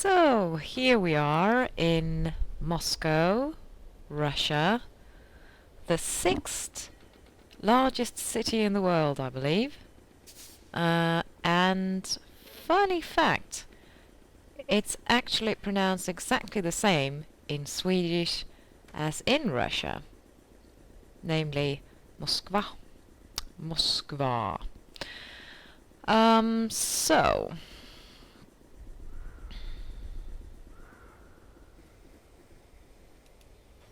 So, here we are in Moscow, Russia, the sixth largest city in the world, I believe. And funny fact, it's actually pronounced exactly the same in Swedish as in Russia, namely Moskva. Moskva. So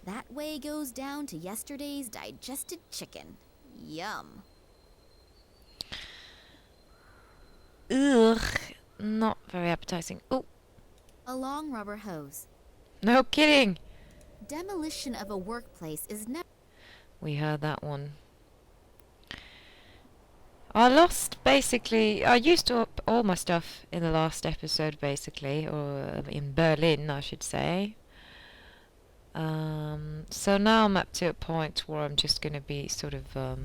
That way goes down to yesterday's digested chicken. Yum. ugh, not very appetizing. Oh, A long rubber hose. no kidding. Demolition of a workplace is never. We heard that one. I used up all my stuff in the last episode, basically, or in Berlin, I should say. So now I'm up to a point where I'm just gonna be sort of,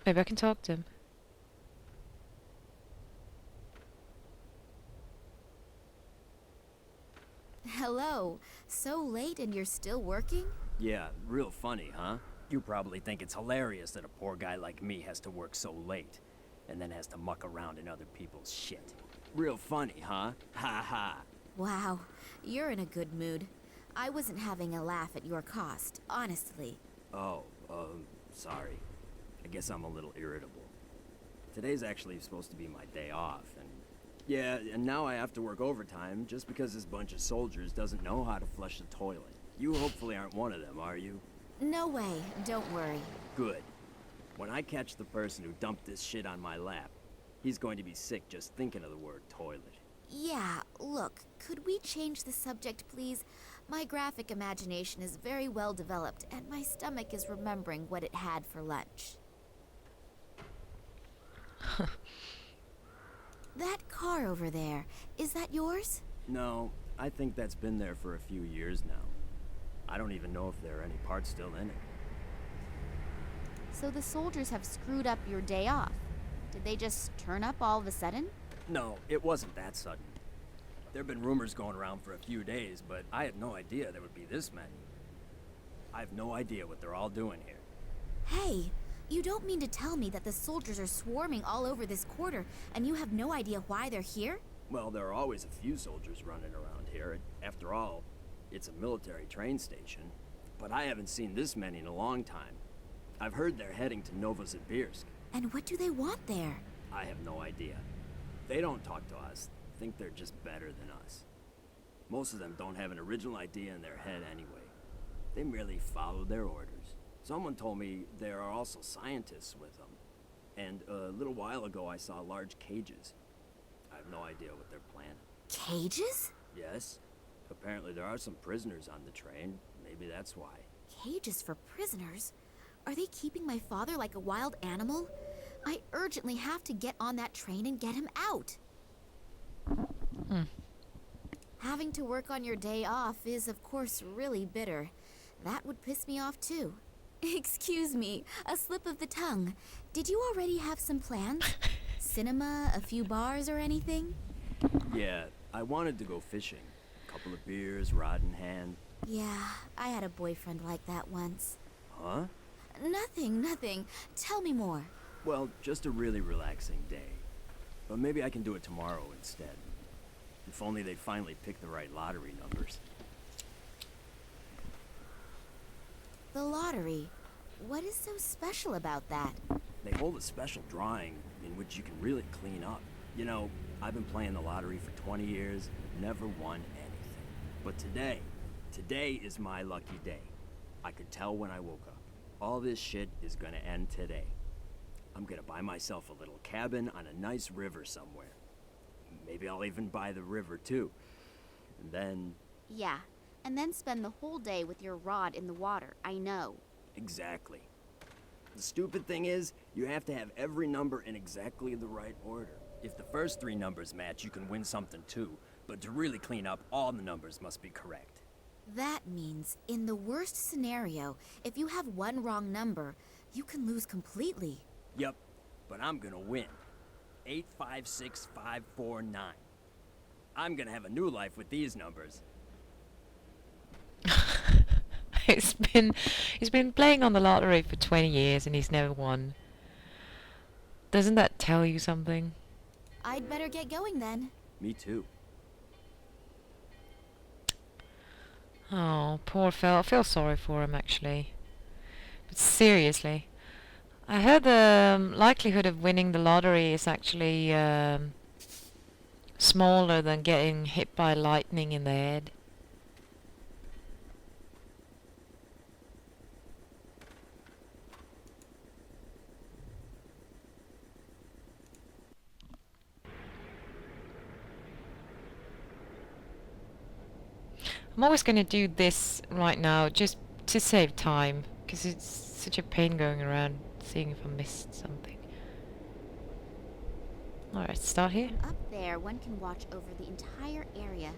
maybe I can talk to him. Hello. So late and you're still working? Yeah, real funny, huh? You probably think it's hilarious that a poor guy like me has to work so late, and then has to muck around in other people's shit. Real funny, huh? Ha ha. Wow, you're in a good mood. I wasn't having a laugh at your cost, honestly. Oh, sorry. I guess I'm a little irritable. Today's actually supposed to be my day off, and yeah, and now I have to work overtime just because this bunch of soldiers doesn't know how to flush the toilet. You hopefully aren't one of them, are you? No way, don't worry. Good. When I catch the person who dumped this shit on my lap, he's going to be sick just thinking of the word toilet. Yeah, look, could we change the subject, please? My graphic imagination is very well developed, and my stomach is remembering what it had for lunch. That car over there, is that yours? No, I think that's been there for a few years now. I don't even know if there are any parts still in it. So the soldiers have screwed up your day off. Did they just turn up all of a sudden? No, it wasn't that sudden. There have been rumors going around for a few days, but I had no idea there would be this many. I have no idea what they're all doing here. Hey, you don't mean to tell me that the soldiers are swarming all over this quarter and you have no idea why they're here? Well, there are always a few soldiers running around here. After all, it's a military train station. But I haven't seen this many in a long time. I've heard they're heading to Novosibirsk. And what do they want there? I have no idea. They don't talk to us. Think they're just better than us. Most of them don't have an original idea in their head anyway. They merely follow their orders. Someone told me there are also scientists with them. And a little while ago I saw large cages. I have no idea what they're planning. Cages? Yes. Apparently there are some prisoners on the train. Maybe that's why. Cages for prisoners? Are they keeping my father like a wild animal? I urgently have to get on that train and get him out. Having to work on your day off is, of course, really bitter. That would piss me off, too. Excuse me, a slip of the tongue. Did you already have some plans? Cinema, a few bars, or anything? Yeah, I wanted to go fishing. A couple of beers, rod in hand. Yeah, I had a boyfriend like that once. Huh? Nothing. Tell me more. Well, just a really relaxing day. But maybe I can do it tomorrow instead. If only they'd finally pick the right lottery numbers. The lottery. What is so special about that? They hold a special drawing in which you can really clean up. You know, I've been playing the lottery for 20 years, never won anything. But today is my lucky day. I could tell when I woke up. All this shit is gonna end today. I'm gonna buy myself a little cabin on a nice river somewhere. Maybe I'll even buy the river too. And then... Yeah, and then spend the whole day with your rod in the water, I know. Exactly. The stupid thing is, you have to have every number in exactly the right order. If the first three numbers match, you can win something too. But to really clean up, all the numbers must be correct. That means, in the worst scenario, if you have one wrong number, you can lose completely. Yep, but I'm gonna win. 856549. I'm gonna have a new life with these numbers. He's been playing on the lottery for 20 years and he's never won. Doesn't that tell you something? I'd better get going then. Me too. Oh, poor Phil. I feel sorry for him, actually. But seriously, I heard the likelihood of winning the lottery is actually smaller than getting hit by lightning in the head. I'm always going to do this right now just to save time, because it's such a pain going around seeing if I missed something. Alright, start here. Up there, one can watch over the entire area.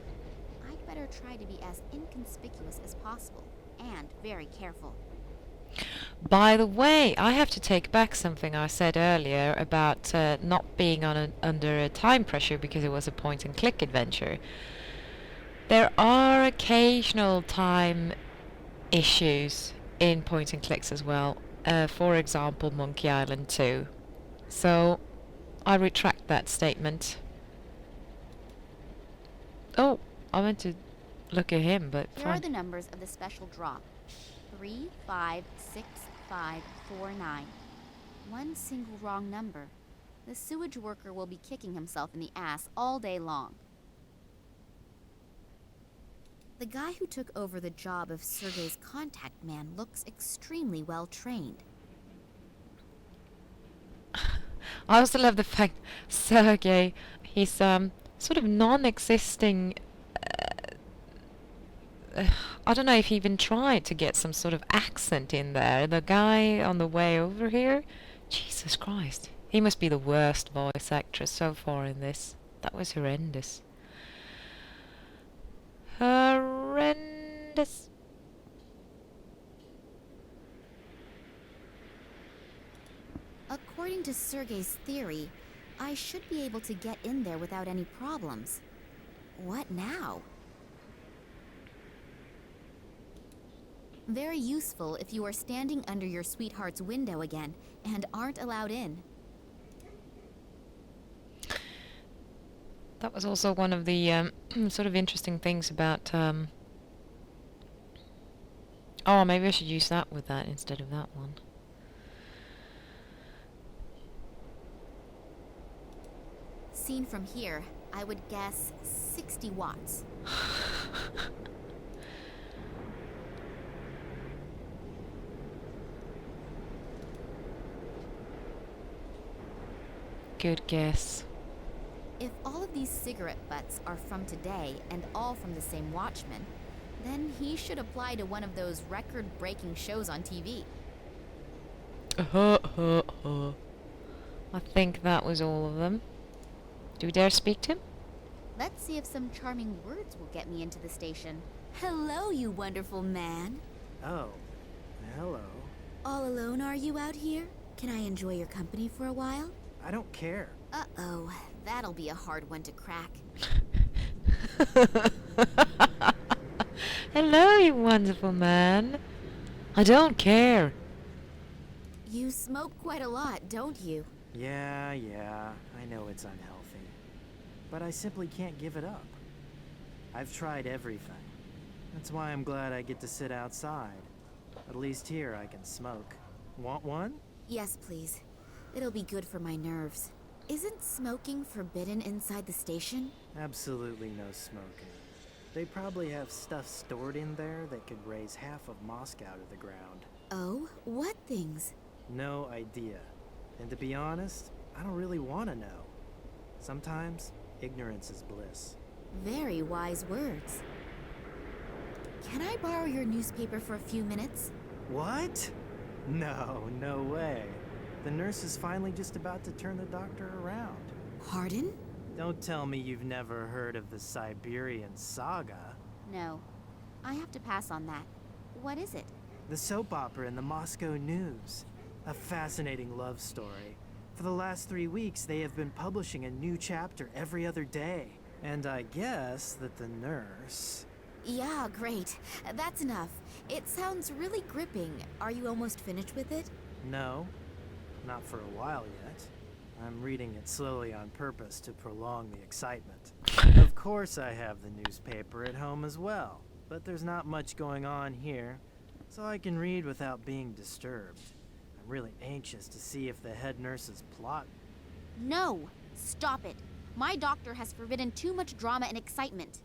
I'd better try to be as inconspicuous as possible, and very careful. By the way, I have to take back something I said earlier about not being under a time pressure because it was a point-and-click adventure. There are occasional time issues in point-and-clicks as well. For example, Monkey Island 2. So, I retract that statement. Oh, I meant to look at him, but Here are the numbers of the special draw. 3, 5, 6, 5, 4, 9. One single wrong number. The sewage worker will be kicking himself in the ass all day long. The guy who took over the job of Sergei's contact man looks extremely well trained. I also love the fact Sergei, he's sort of non-existing. I don't know if he even tried to get some sort of accent in there. The guy on the way over here, Jesus Christ, he must be the worst voice actress so far in this. That was horrendous. Horrendous. According to Sergei's theory, I should be able to get in there without any problems. What now? Very useful if you are standing under your sweetheart's window again and aren't allowed in. That was also one of the sort of interesting things about... Oh, maybe I should use that with that instead of that one. Seen from here, I would guess 60 watts. Good guess. If all of these cigarette butts are from today and all from the same watchman, then he should apply to one of those record-breaking shows on TV. I think that was all of them. Do we dare speak to him? Let's see if some charming words will get me into the station. Hello, you wonderful man. Oh, hello. All alone are you out here? Can I enjoy your company for a while? I don't care. Uh-oh, that'll be a hard one to crack. Hello, you wonderful man. I don't care. You smoke quite a lot, don't you? Yeah, I know it's unhealthy. But I simply can't give it up. I've tried everything. That's why I'm glad I get to sit outside. At least here I can smoke. Want one? Yes, please. It'll be good for my nerves. Isn't smoking forbidden inside the station? Absolutely no smoking. They probably have stuff stored in there that could raise half of Moscow to the ground. Oh, what things? No idea. And to be honest, I don't really want to know. Sometimes, ignorance is bliss. Very wise words. Can I borrow your newspaper for a few minutes? What? No way. The nurse is finally just about to turn the doctor around. Pardon? Don't tell me you've never heard of the Siberian Saga. No. I have to pass on that. What is it? The soap opera in the Moscow News. A fascinating love story. For the last 3 weeks, they have been publishing a new chapter every other day. And I guess that the nurse... Yeah, great. That's enough. It sounds really gripping. Are you almost finished with it? No, not for a while yet. I'm reading it slowly on purpose to prolong the excitement. Of course I have the newspaper at home as well, but there's not much going on here, so I can read without being disturbed. I'm really anxious to see if the head nurse's plot... No! Stop it! My doctor has forbidden too much drama and excitement.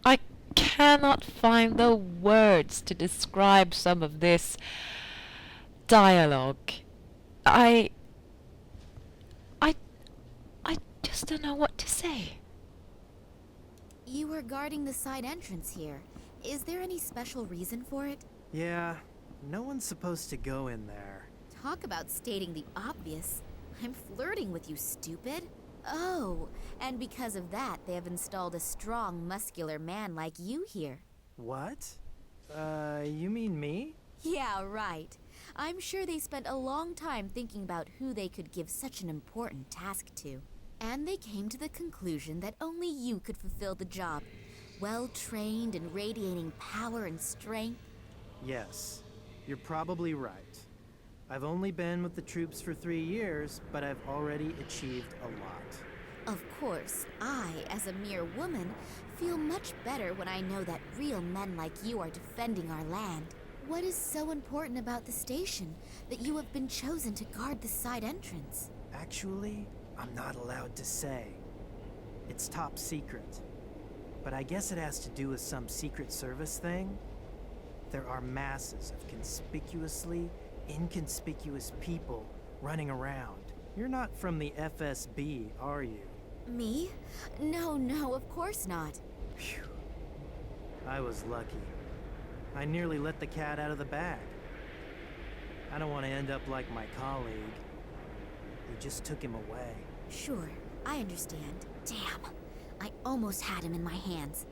I cannot find the words to describe some of this dialogue. I just don't know what to say. You were guarding the side entrance here. Is there any special reason for it? Yeah, no one's supposed to go in there. Talk about stating the obvious. I'm flirting with you, stupid. Oh, and because of that, they have installed a strong, muscular man like you here. What? You mean me? Yeah, right. I'm sure they spent a long time thinking about who they could give such an important task to. And they came to the conclusion that only you could fulfill the job. Well-trained and radiating power and strength. Yes, you're probably right. I've only been with the troops for 3 years, but I've already achieved a lot. Of course, I, as a mere woman, feel much better when I know that real men like you are defending our land. What is so important about the station that you have been chosen to guard the side entrance? Actually, I'm not allowed to say. It's top secret. But I guess it has to do with some Secret Service thing. There are masses of conspicuously inconspicuous people running around. You're not from the FSB, are you? Me? No, of course not. Phew. I was lucky. I nearly let the cat out of the bag. I don't want to end up like my colleague. We just took him away. Sure, I understand. Damn, I almost had him in my hands.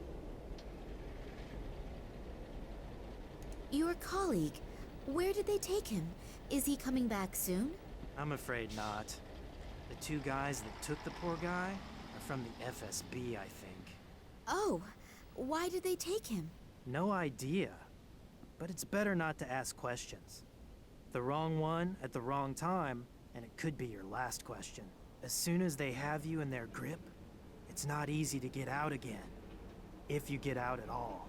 Your colleague, where did they take him? Is he coming back soon? I'm afraid not. The 2 guys that took the poor guy are from the FSB, I think. Oh, why did they take him? No idea. But it's better not to ask questions. The wrong one at the wrong time, and it could be your last question. As soon as they have you in their grip, it's not easy to get out again. If you get out at all.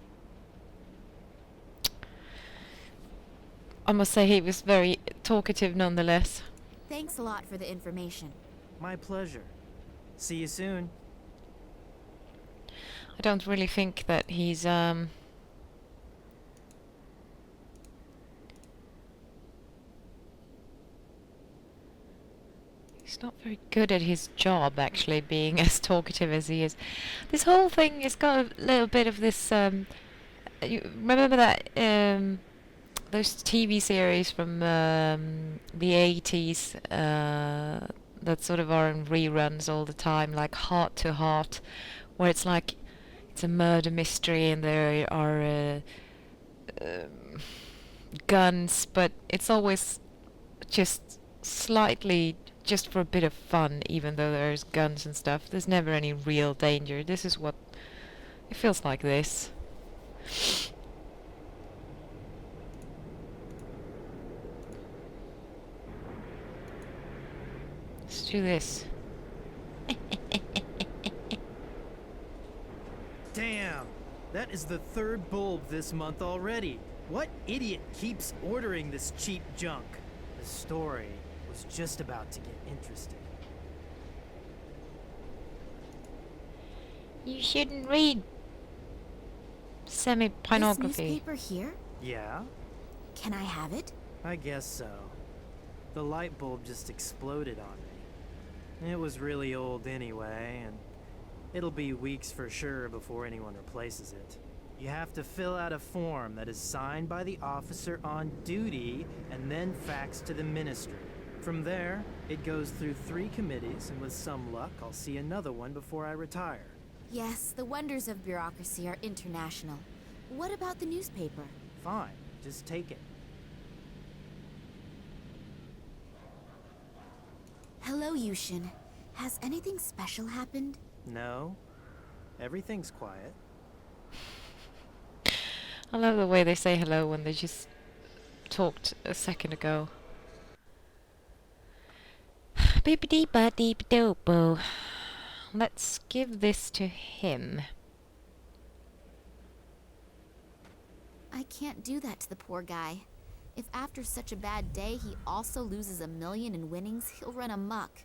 I must say he was very talkative nonetheless. Thanks a lot for the information. My pleasure. See you soon. I don't really think that he's not very good at his job, actually, being as talkative as he is. This whole thing has got a little bit of this, you remember that, those TV series from the 80s that sort of are in reruns all the time, like Heart to Heart, where it's like, it's a murder mystery and there are guns, but it's always just slightly just for a bit of fun, even though there's guns and stuff. There's never any real danger. This is what it feels like. This. Let's do this. Damn! That is the 3rd bulb this month already. What idiot keeps ordering this cheap junk? The story was just about to get interesting. You shouldn't read This semi-pornography. newspaper here? Yeah? Can I have it? I guess so. The light bulb just exploded on me. It was really old anyway, and it'll be weeks for sure before anyone replaces it. You have to fill out a form that is signed by the officer on duty and then faxed to the ministry. From there, it goes through 3 committees, and with some luck, I'll see another one before I retire. Yes, the wonders of bureaucracy are international. What about the newspaper? Fine, just take it. Hello, Yushin. Has anything special happened? No, everything's quiet. I love the way they say hello when they just talked a second ago. Bippity ba deep dopo. Let's give this to him. I can't do that to the poor guy. If after such a bad day he also loses $1 million in winnings, he'll run amok.